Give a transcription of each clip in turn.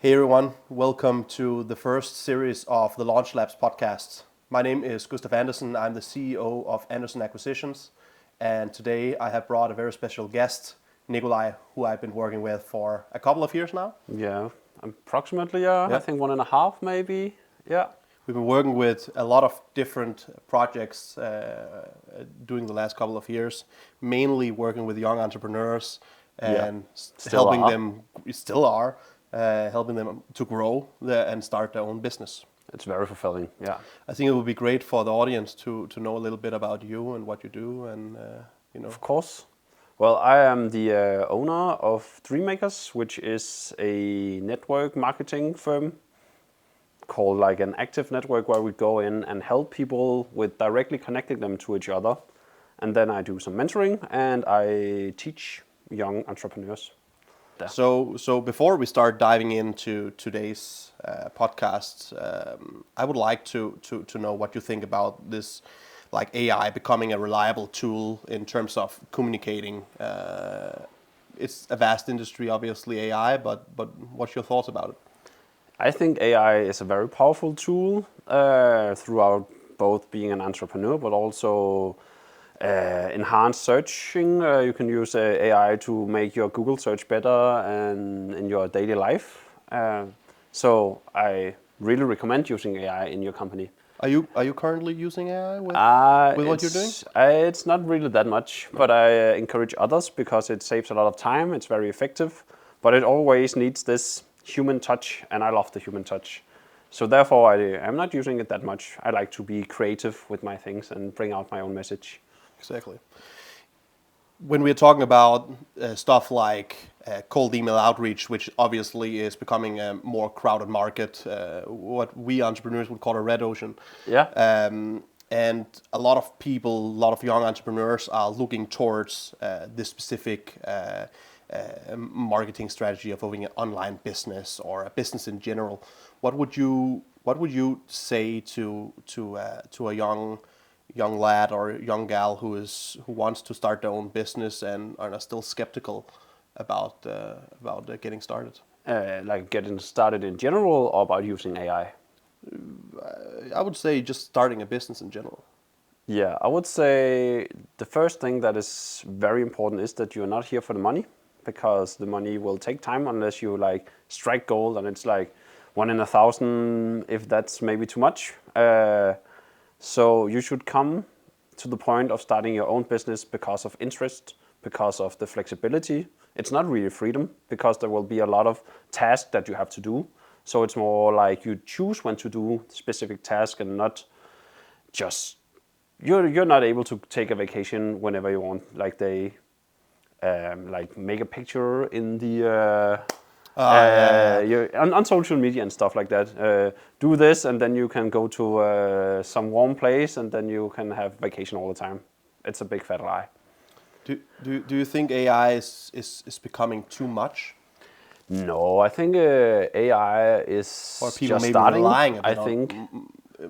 Hey everyone, welcome to the first series of the Launch Labs podcast. My name is Gustav Andersen. I'm the CEO of Andersen Acquisitions, and today I have brought a very special guest, Nikolaj, who I've been working with for a couple of years now. Yeah, approximately, yeah. I think 1.5 maybe, yeah. We've been working with a lot of different projects during the last couple of years, mainly working with young entrepreneurs and helping them to grow and start their own business. It's very fulfilling, yeah. I think it would be great for the audience to know a little bit about you and what you do, and Of course. Well, I am the owner of Dreammakers, which is a network marketing firm called like an active network where we go in and help people with directly connecting them to each other. And then I do some mentoring and I teach young entrepreneurs. So before we start diving into today's podcast, I would like to know what you think about this, like AI becoming a reliable tool in terms of communicating. It's a vast industry, obviously AI, but what's your thoughts about it? I think AI is a very powerful tool throughout both being an entrepreneur, but also enhanced searching. You can use AI to make your Google search better and in your daily life. So I really recommend using AI in your company. Are you currently using AI with what you're doing? It's not really that much, but I encourage others because it saves a lot of time. It's very effective, but it always needs this human touch, and I love the human touch. So therefore, I'm not using it that much. I like to be creative with my things and bring out my own message. Exactly. When we're talking about stuff like cold email outreach, which obviously is becoming a more crowded market, what we entrepreneurs would call a red ocean. Yeah. And a lot of people, a lot of young entrepreneurs are looking towards this specific marketing strategy of owning an online business or a business in general. What would you say to a young lad or young gal who wants to start their own business and are still skeptical about getting started? Like getting started in general, or about using AI? I would say just starting a business in general. Yeah, I would say the first thing that is very important is that you're not here for the money, because the money will take time unless you like strike gold, and it's like 1 in 1,000 if that's maybe too much. So you should come to the point of starting your own business because of interest, because of the flexibility. It's not really freedom, because there will be a lot of tasks that you have to do. So it's more like you choose when to do specific tasks, and not just you're not able to take a vacation whenever you want. Like they like make a picture in the on social media and stuff like that. Do this, and then you can go to some warm place, and then you can have vacation all the time. It's a big fat lie. Do you think AI is becoming too much? No, I think AI is or people just maybe starting. Relying a bit I think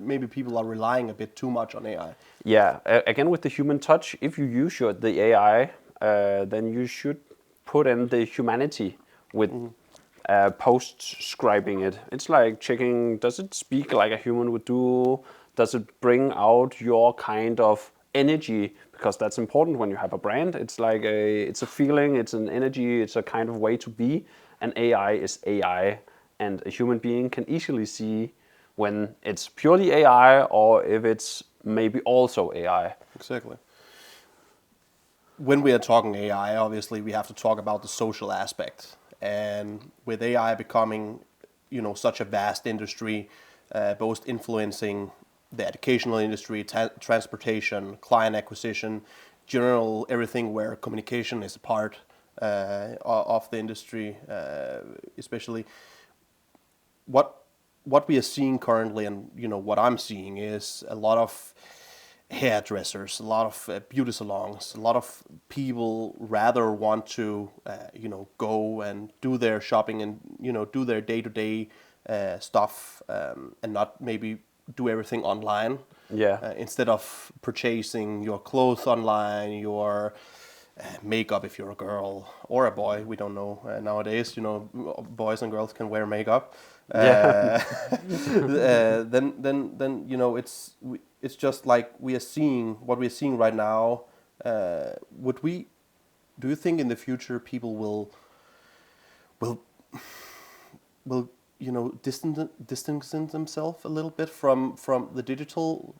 maybe people are relying a bit too much on AI. Yeah, again with the human touch. If you use the AI, then you should put in the humanity with. Post-scribing it. It's like checking, does it speak like a human would do? Does it bring out your kind of energy? Because that's important when you have a brand. It's like it's a feeling, it's an energy, it's a kind of way to be. And AI is AI. And a human being can easily see when it's purely AI or if it's maybe also AI. Exactly. When we are talking AI, obviously we have to talk about the social aspect. And with AI becoming, such a vast industry, both influencing the educational industry, transportation, client acquisition, general everything where communication is a part of the industry, especially what we are seeing currently, and what I'm seeing is a lot of hairdressers, a lot of beauty salons, a lot of people rather want to, go and do their shopping and, do their day-to-day stuff and not maybe do everything online. Yeah. Instead of purchasing your clothes online, your makeup if you're a girl or a boy. We don't know nowadays. Boys and girls can wear makeup. Yeah. Then it's just like we are seeing what we are seeing right now. Would we? Do you think in the future people will will distance themselves a little bit from the digital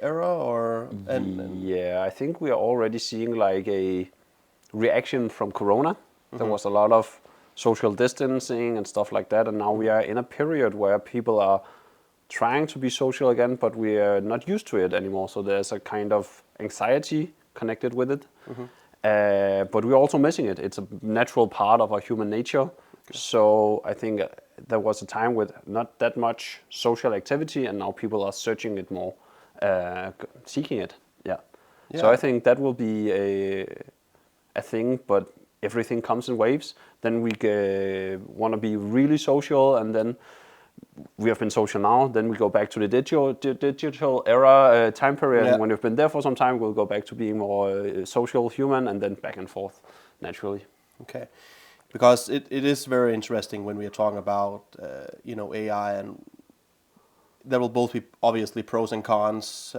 era, or and Yeah, I think we are already seeing like a reaction from Corona. There was a lot of social distancing and stuff like that, and now we are in a period where people are trying to be social again, but we are not used to it anymore. So there's a kind of anxiety connected with it. But we're also missing it. It's a natural part of our human nature. So I think there was a time with not that much social activity, and now people are searching it more, seeking it. Yeah. So Yeah. I think that will be a thing, but everything comes in waves. Then we want to be really social, and then we have been social now. Then we go back to the digital era time period. Yeah. And when we've been there for some time, we'll go back to being more social human, and then back and forth naturally. Okay, because it is very interesting when we are talking about AI, and there will both be obviously pros and cons.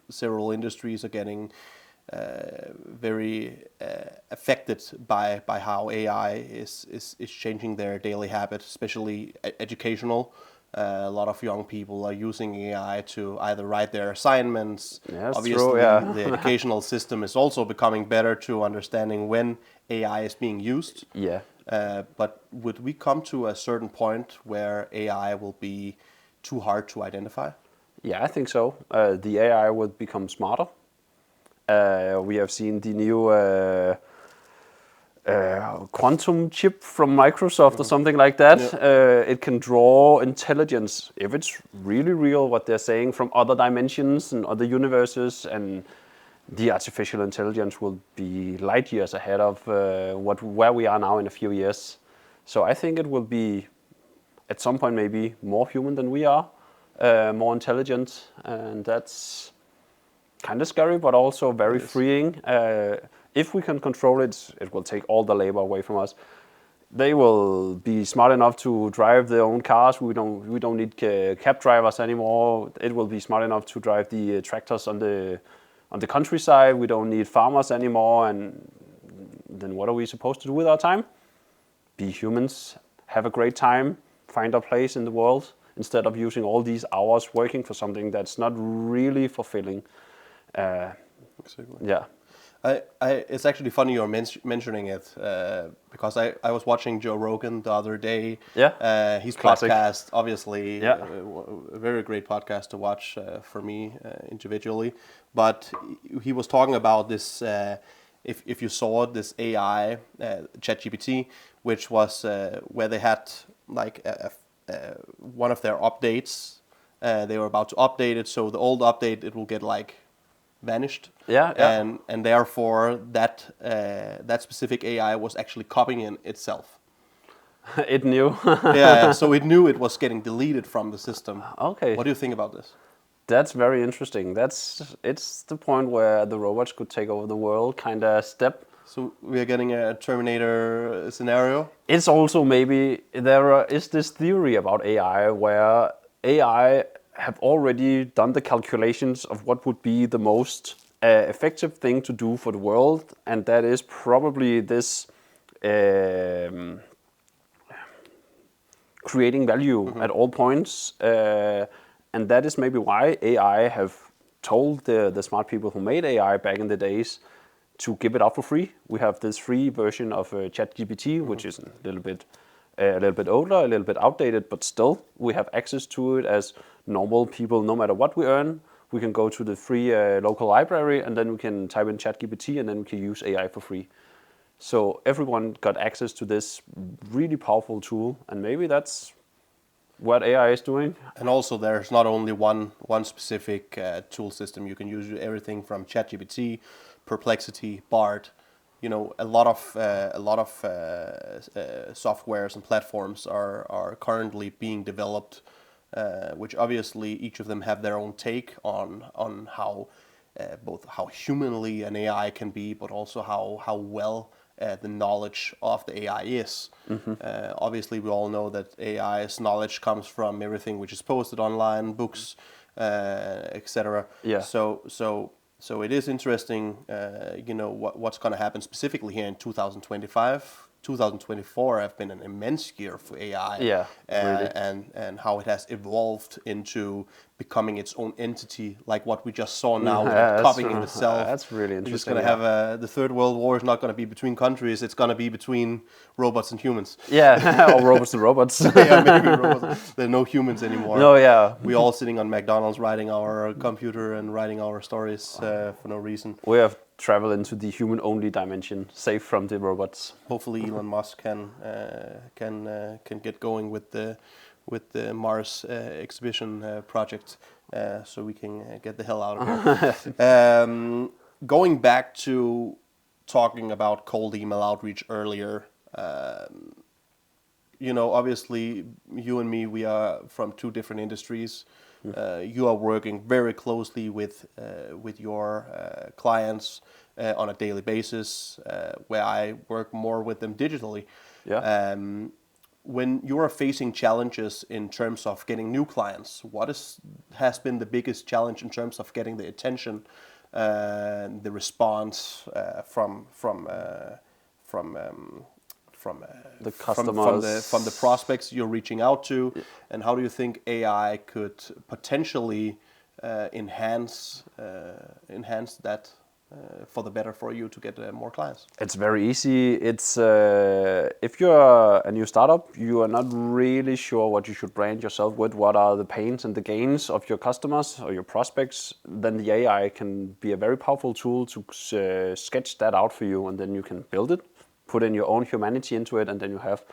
Several industries are getting very affected by how AI is changing their daily habits, especially educational. A lot of young people are using AI to either write their assignments. Yeah, that's Obviously, true. Yeah. the educational system is also becoming better to understanding when AI is being used. Yeah. But would we come to a certain point where AI will be too hard to identify? Yeah, I think so. The AI will become smarter. We have seen the new quantum chip from Microsoft or something like that. Yeah. It can draw intelligence, if it's really real, what they're saying, from other dimensions and other universes, and the artificial intelligence will be light years ahead of where we are now in a few years. So I think it will be, at some point, maybe more human than we are, more intelligent, and that's kind of scary, but also very freeing. If we can control it, it will take all the labor away from us. They will be smart enough to drive their own cars. We don't need cab drivers anymore. It will be smart enough to drive the tractors on the countryside. We don't need farmers anymore. And then what are we supposed to do with our time? Be humans, have a great time, find our place in the world, instead of using all these hours working for something that's not really fulfilling. Exactly. Yeah. It's actually funny you're mentioning it, because I was watching Joe Rogan the other day. Yeah. His Classic. podcast, obviously, Yeah. a very great podcast to watch for me individually. But he was talking about this. If you saw this AI, ChatGPT, which was where they had like one of their updates. They were about to update it, so the old update it will get like vanished. Yeah. And therefore that specific AI was actually copying itself. It knew. Yeah, so it knew it was getting deleted from the system. Okay. What do you think about this? That's very interesting. It's the point where the robots could take over the world, kind of step. So we are getting a Terminator scenario. It's also maybe is this theory about AI where AI have already done the calculations of what would be the most effective thing to do for the world, and that is probably this creating value at all points. And that is maybe why AI have told the smart people who made AI back in the days to give it out for free. We have this free version of ChatGPT, which is a little bit older, a little bit outdated, but still we have access to it as normal people. No matter what we earn, we can go to the free local library, and then we can type in ChatGPT, and then we can use AI for free. So everyone got access to this really powerful tool, and maybe that's what AI is doing. And also, there's not only one specific tool system. You can use everything from ChatGPT, Perplexity, Bard. A lot of softwares and platforms are currently being developed, which obviously each of them have their own take on how both how humanly an AI can be, but also how well the knowledge of the AI is. Obviously, we all know that AI's knowledge comes from everything which is posted online, books, etc. Yeah. So it is interesting, what's going to happen specifically here in 2025. 2024 have been an immense year for AI, Yeah, really. and how it has evolved into becoming its own entity, like what we just saw now with Yeah, it copying itself. that's really We're just interesting. going to have the third world war is not going to be between countries; it's going to be between robots and humans. Yeah, or robots and robots. Yeah, maybe robots. There are no humans anymore. No, yeah. We all sitting on McDonald's, writing our computer and writing our stories for no reason. We have traveled into the human-only dimension, safe from the robots. Hopefully, Elon Musk can get going with the Mars exhibition project, so we can get the hell out of here. Going back to talking about cold email outreach earlier, obviously, you and me, we are from two different industries. You are working very closely with your clients on a daily basis, where I work more with them digitally. Yeah. When you are facing challenges in terms of getting new clients, what has been the biggest challenge in terms of getting the attention, the response from The customers. from the prospects you're reaching out to, and how do you think AI could potentially enhance that for the better for you to get more clients? It's very easy. It's if you're a new startup, you are not really sure what you should brand yourself with. What are the pains and the gains of your customers or your prospects? Then the AI can be a very powerful tool to sketch that out for you, and then you can build it, put in your own humanity into it, and then you have,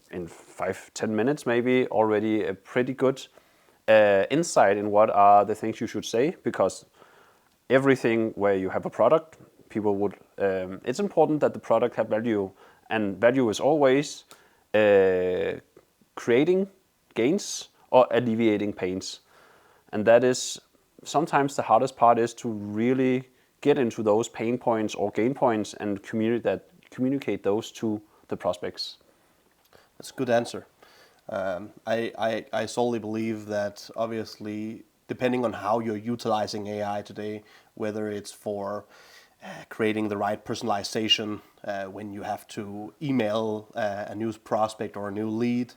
in 5-10 minutes maybe, already a pretty good insight in what are the things you should say, because everything where you have a product, people would, it's important that the product have value, and value is always creating gains or alleviating pains. And that is sometimes the hardest part, is to really get into those pain points or gain points and communicate those to the prospects. That's a good answer. I solely believe that, obviously, depending on how you're utilizing AI today, whether it's for creating the right personalization when you have to email a new prospect or a new lead,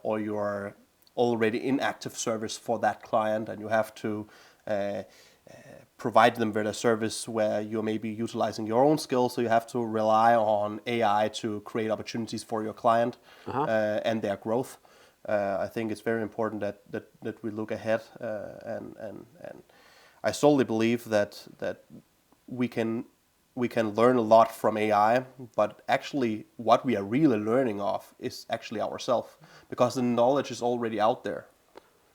or you're already in active service for that client and you have to provide them with a service where you're maybe utilizing your own skills, so you have to rely on AI to create opportunities for your client and their growth. I think it's very important that we look ahead, and I solely believe that we can learn a lot from AI, but actually what we are really learning of is actually ourselves, because the knowledge is already out there.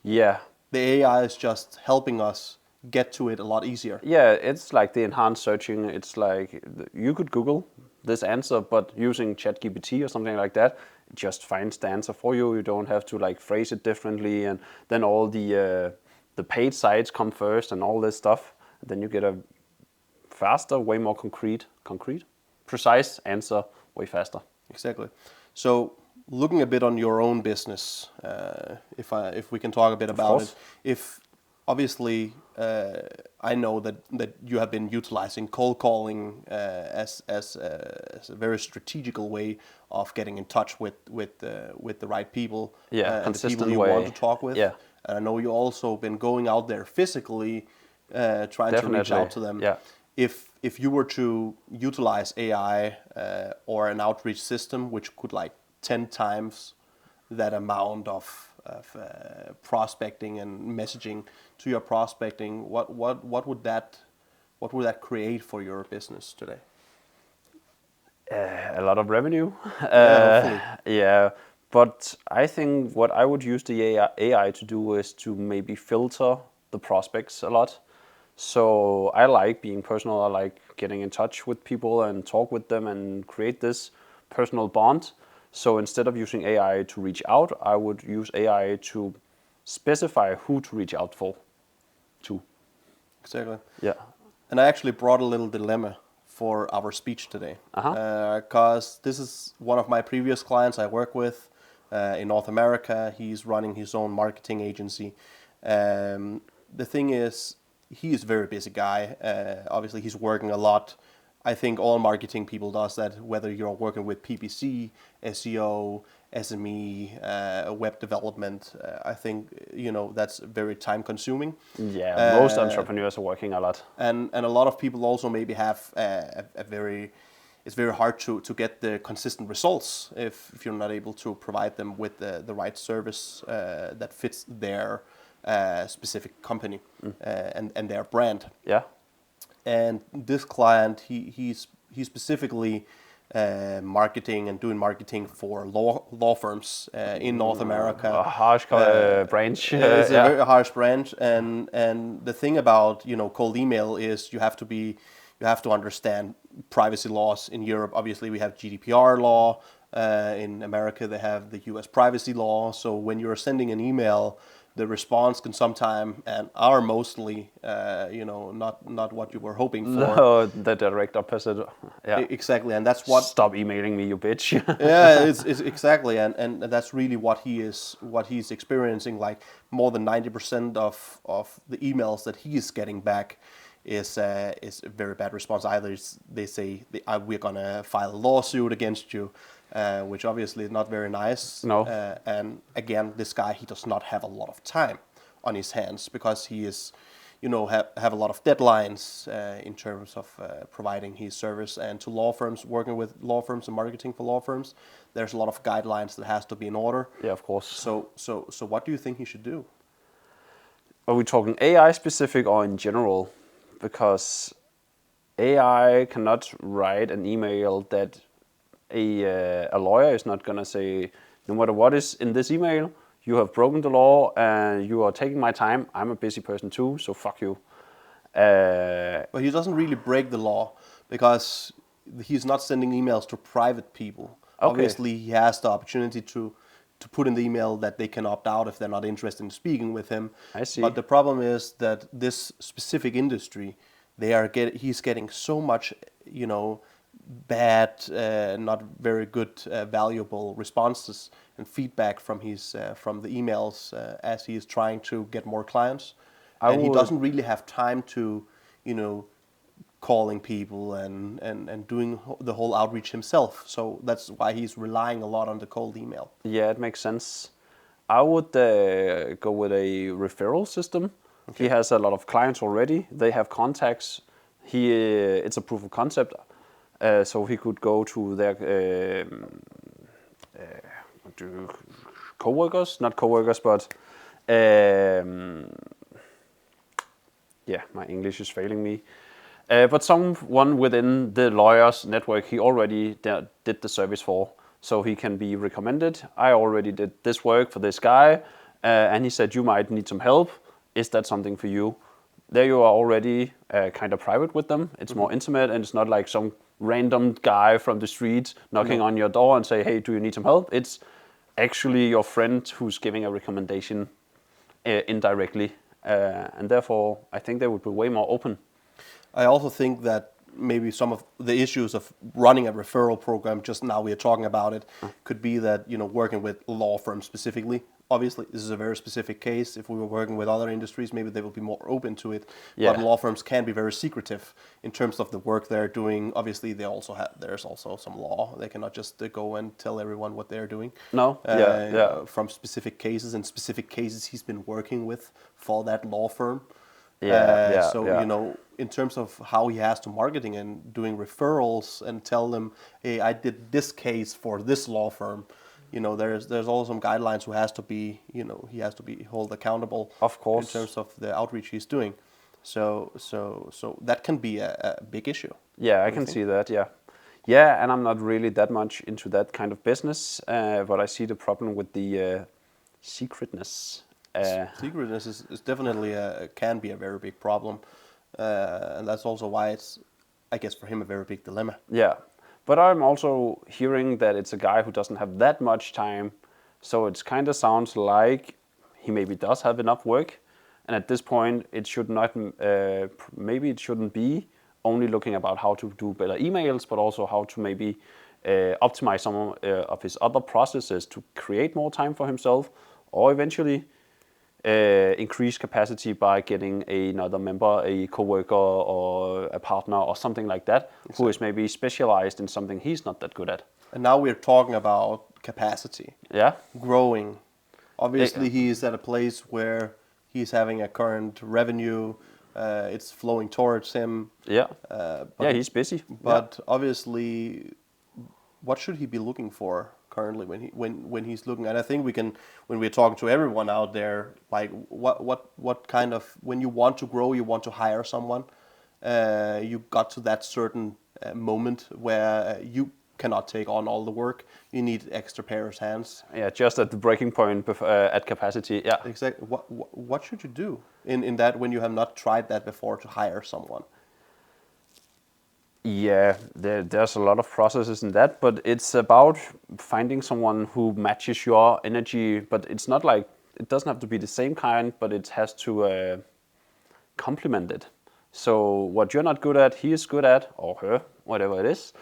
Yeah. The AI is just helping us get to it a lot easier. Yeah, it's like the enhanced searching. It's like you could Google this answer, but using ChatGPT or something like that, it just finds the answer for you. You don't have to like phrase it differently, and then all the paid sites come first and all this stuff. And then you get a faster, way more concrete, precise answer way faster. Exactly. So looking a bit on your own business, if we can talk a bit about it, if obviously I know that you have been utilizing cold calling as a very strategical way of getting in touch with the right people, and the people you want to talk with. Yeah. And I know you also been going out there physically, trying to reach out to them. Yeah. If you were to utilize AI or an outreach system which could like 10 times that amount of prospecting and messaging to your prospecting, what would that create for your business today? A lot of revenue. Hopefully. Yeah, but I think what I would use the AI to do is to maybe filter the prospects a lot. So I like being personal. I like getting in touch with people and talk with them and create this personal bond. So instead of using AI to reach out, I would use AI to specify who to reach out to. Exactly. Yeah. And I actually brought a little dilemma for our speech today, because this is one of my previous clients I work with in North America. He's running his own marketing agency. The thing is, he is a very busy guy. Obviously, he's working a lot. I think all marketing people does that, whether you're working with PPC, SEO, SME, web development. I think, that's very time consuming. Yeah, most entrepreneurs are working a lot. And a lot of people also maybe have it's very hard to get the consistent results if you're not able to provide them with the right service that fits their specific company and their brand. Yeah. And this client, he's specifically marketing and doing marketing for law firms in North America. A harsh branch. It's a very harsh branch, and the thing about cold email is you have to understand privacy laws in Europe. Obviously, we have GDPR law. In America, they have the U.S. privacy law. So when you're sending an email, the response can sometimes and are mostly, not what you were hoping for. No, the direct opposite. Yeah. Exactly, and that's what. Stop emailing me, you bitch. Yeah, it's exactly, and that's really what he's experiencing. Like more than 90% of the emails that he is getting back is a very bad response. Either they say we're gonna file a lawsuit against you, which obviously is not very nice. No. And again, this guy, he does not have a lot of time on his hands because he is, have a lot of deadlines in terms of providing his service. And to law firms, working with law firms and marketing for law firms, there's a lot of guidelines that has to be in order. Yeah, of course. So what do you think he should do? Are we talking AI specific or in general? Because AI cannot write an email that a lawyer is not going to say, no matter what is in this email, you have broken the law and you are taking my time. I'm a busy person too, so fuck you. But he doesn't really break the law because he's not sending emails to private people. Okay. Obviously, he has the opportunity to put in the email that they can opt out if they're not interested in speaking with him. I see. But the problem is that this specific industry, he's getting so much, bad, not very good, valuable responses and feedback from from the emails as he is trying to get more clients. He doesn't really have time to, calling people and doing the whole outreach himself. So that's why he's relying a lot on the cold email. Yeah, it makes sense. I would go with a referral system. Okay. He has a lot of clients already. They have contacts. It's a proof of concept. So he could go to their co-workers, not co-workers, but my English is failing me. But someone within the lawyer's network he already did the service for, so he can be recommended. I already did this work for this guy, and he said, you might need some help. Is that something for you? There you are already kind of private with them. It's more intimate, and it's not like some random guy from the street knocking on your door and say, hey, do you need some help? It's actually your friend who's giving a recommendation indirectly. And therefore, I think they would be way more open. I also think that maybe some of the issues of running a referral program, just now we are talking about it, could be that, working with law firms specifically. Obviously, this is a very specific case. If we were working with other industries, maybe they will be more open to it. Yeah. But law firms can be very secretive in terms of the work they're doing. Obviously, there's also some law. They cannot just go and tell everyone what they're doing. No, from specific cases and specific cases he's been working with for that law firm. In terms of how he has to marketing and doing referrals and tell them, hey, I did this case for this law firm. There's also some guidelines who has to be, he has to be held accountable. Of course. In terms of the outreach he's doing. So that can be a big issue. Yeah, I can see that. Yeah. Yeah, and I'm not really that much into that kind of business, but I see the problem with the secretness. Secretness is definitely can be a very big problem, and that's also why it's, I guess, for him a very big dilemma. Yeah, but I'm also hearing that it's a guy who doesn't have that much time, so it kind of sounds like he maybe does have enough work, And at this point, it should not, maybe it shouldn't be only looking about how to do better emails, but also how to maybe optimize some of his other processes to create more time for himself, or eventually increase capacity by getting another member, a coworker or a partner or something like that, who is maybe specialized in something he's not that good at. And now we're talking about capacity, Yeah. growing. Obviously, he's at a place where he's having a current revenue. It's flowing towards him. Yeah. But He's busy. But obviously, what should he be looking for currently when he's looking? And I think when we're talking to everyone out there, like what kind of, when you want to grow, you want to hire someone, you got to that certain moment where you cannot take on all the work. You need extra pair of hands. Yeah, just at the breaking point at capacity. Yeah. Exactly. What should you do in that when you have not tried that before to hire someone? Yeah, there's a lot of processes in that, but it's about finding someone who matches your energy. But it's not like, it doesn't have to be the same kind, but it has to complement it. So what you're not good at, he is good at, or her, whatever it is.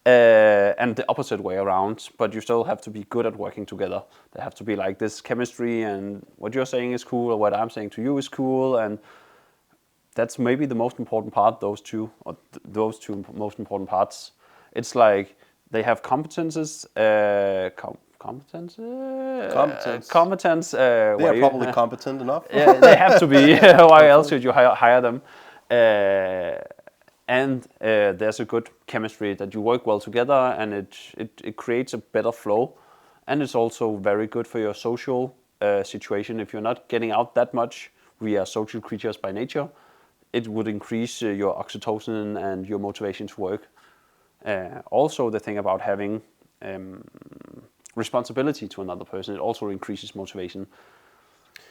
And the opposite way around, but you still have to be good at working together. There have to be like this chemistry, and what you're saying is cool, or what I'm saying to you is cool, and that's maybe the most important part, those two most important parts. It's like they have competences, competence. They are probably competent enough. Yeah, they have to be. Why else should you hire them? And there's a good chemistry that you work well together, and it creates a better flow. And it's also very good for your social situation. If you're not getting out that much, we are social creatures by nature. It would increase your oxytocin and your motivation to work. Also, the thing about having responsibility to another person, it also increases motivation.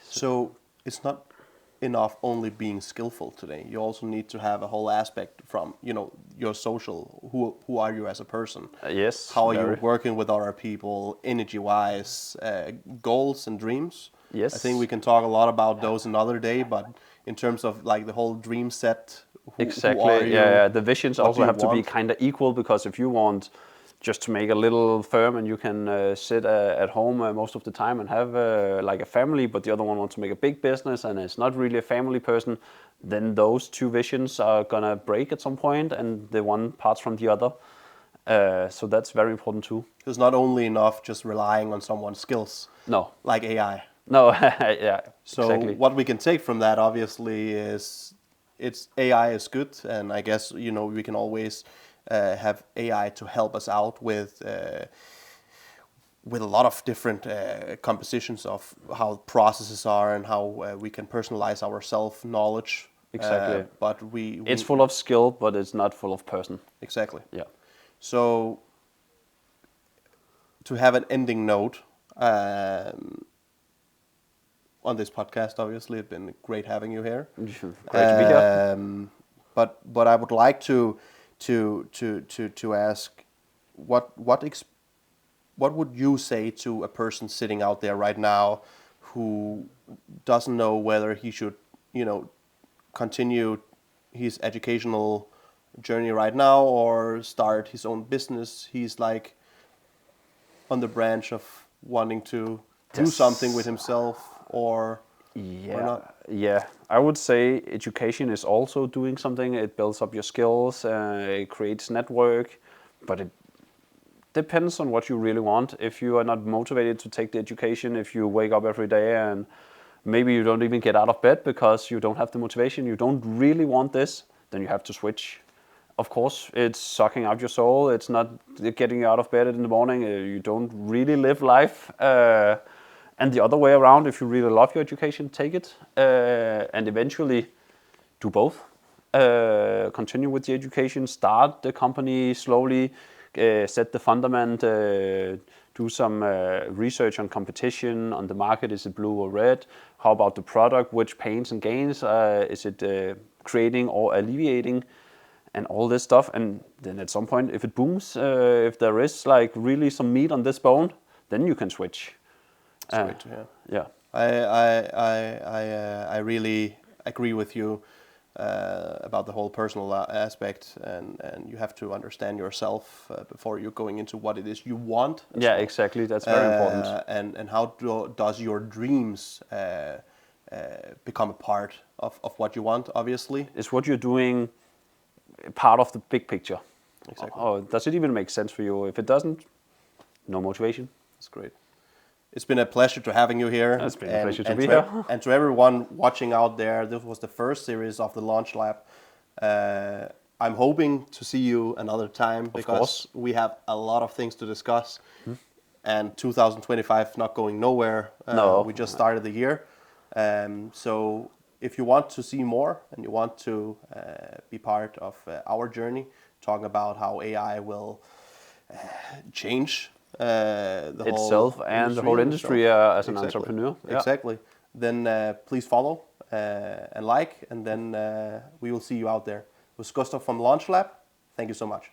So it's not enough only being skillful today. You also need to have a whole aspect from, your social. Who are you as a person? Yes. How are you working with other people, energy-wise, goals and dreams? Yes. I think we can talk a lot about those another day, but in terms of like the whole dream set, exactly. Who are you? Yeah. The visions also have to be want? kind of equal, because if you want just to make a little firm and you can sit at home most of the time and have like a family, but the other one wants to make a big business and is not really a family person, then those two visions are gonna break at some point, and the one parts from the other. So that's very important too. It's not only enough just relying on someone's skills. No. Like AI. No. Yeah. So exactly. what we can take from that, obviously, is AI is good, and I guess we can always have AI to help us out with a lot of different compositions of how processes are and how we can personalize our self-knowledge. Exactly. But it's full of skill, but it's not full of person. Exactly. Yeah. So to have an ending note on this podcast, obviously, it's been great having you here. Great to be here. But I would like to ask, what would you say to a person sitting out there right now who doesn't know whether he should, continue his educational journey right now or start his own business? He's like on the branch of wanting to do something with himself or not. Yeah, I would say education is also doing something. It builds up your skills, it creates network, but it depends on what you really want. If you are not motivated to take the education, if you wake up every day and maybe you don't even get out of bed because you don't have the motivation, you don't really want this, then you have to switch. Of course, it's sucking out your soul. It's not getting you out of bed in the morning. You don't really live life. And the other way around, if you really love your education, take it and eventually do both. Continue with the education, start the company slowly, set the fundament, do some research on competition, on the market. Is it blue or red? How about the product? Which pains and gains? Is it creating or alleviating? And all this stuff. And then at some point, if it booms, if there is like really some meat on this bone, then you can switch. It's great to hear. Yeah. I really agree with you about the whole personal aspect, and you have to understand yourself before you're going into what it is you want. Yeah, exactly. That's very important. And how does your dreams become a part of what you want? Obviously, Is what you're doing part of the big picture? exactly. Or does it even make sense for you? If it doesn't, no motivation. That's great. It's been a pleasure to having you here. It's been a pleasure to and be here. and to everyone watching out there, this was the first series of the Launch Lab. I'm hoping to see you another time because we have a lot of things to discuss. And 2025 not going nowhere. No. We just started the year. So if you want to see more and you want to be part of our journey, talking about how AI will change the Itself whole and the whole industry as an entrepreneur. Yeah. Exactly. Then please follow and like, and then we will see you out there. It was Gustav from Launch Lab. Thank you so much.